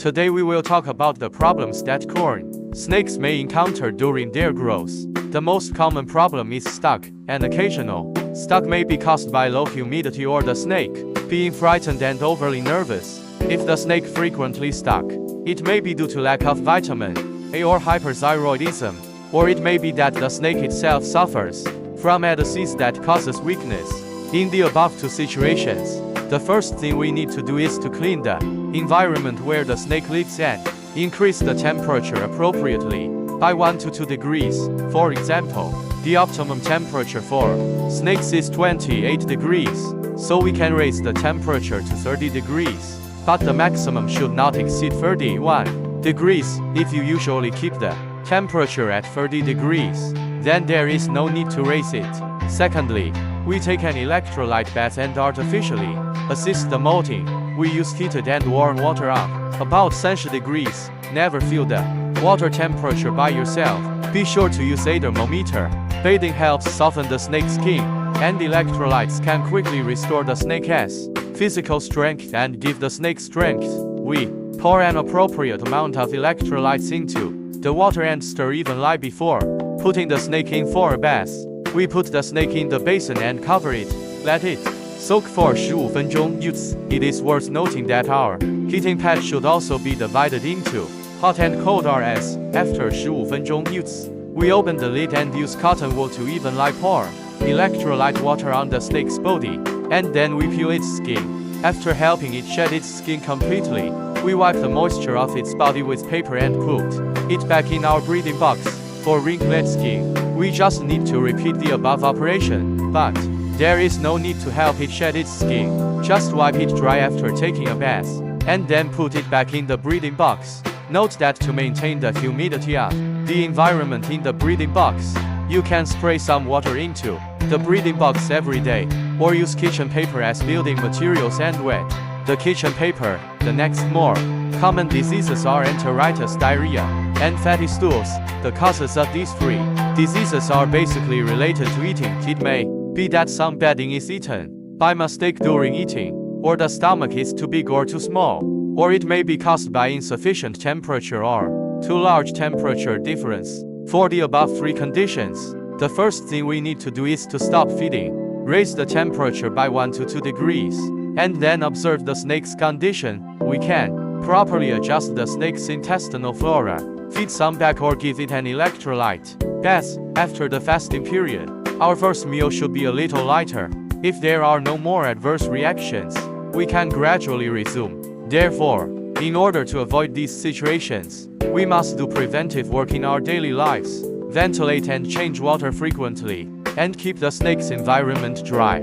Today we will talk about the problems that corn snakes may encounter during their growth. The most common problem is stuck, and occasional stuck may be caused by low humidity or the snake being frightened and overly nervous. If the snake frequently stuck, it may be due to lack of vitamin A or hyperthyroidism, or it may be that the snake itself suffers from a disease that causes weakness. In the above two situations, the first thing we need to do is to clean the environment where the snake lives and increase the temperature appropriately by 1 to 2 degrees. For example, the optimum temperature for snakes is 28 degrees, so we can raise the temperature to 30 degrees, but the maximum should not exceed 31 degrees. If you usually keep the temperature at 30 degrees, then there is no need to raise it. Secondly, we take an electrolyte bath and artificially assist the molting. We use heated and warm water up about 30 degrees. Never feel the water temperature by yourself. Be sure to use a thermometer. Bathing helps soften the snake's skin, and electrolytes can quickly restore the snake's physical strength and give the snake strength. We pour an appropriate amount of electrolytes into the water and stir evenly before putting the snake in for a bath. We put the snake in the basin and cover it. Let it soak for 15分钟. It is worth noting that our heating pad should also be divided into hot and cold RS. After 15分钟, we open the lid and use cotton wool to evenly pour electrolyte water on the snake's body, and then we peel its skin. After helping it shed its skin completely, we wipe the moisture off its body with paper and put it back in our breeding box. For wrinkled skin, we just need to repeat the above operation, but there is no need to help it shed its skin. Just wipe it dry after taking a bath, and then put it back in the breeding box. Note that to maintain the humidity of the environment in the breeding box, you can spray some water into the breeding box every day, or use kitchen paper as building materials and wet the kitchen paper. The next more common diseases are enteritis, diarrhea, and fatty stools. The causes of these three diseases are basically related to eating. It may be that some bedding is eaten by mistake during eating, or the stomach is too big or too small, or it may be caused by insufficient temperature or too large temperature difference. For the above three conditions, the first thing we need to do is to stop feeding, raise the temperature by 1 to 2 degrees, and then observe the snake's condition. We can properly adjust the snake's intestinal flora, feed some back or give it an electrolyte bath. After the fasting period, our first meal should be a little lighter. If there are no more adverse reactions, we can gradually resume. Therefore, in order to avoid these situations, we must do preventive work in our daily lives, ventilate and change water frequently, and keep the snake's environment dry.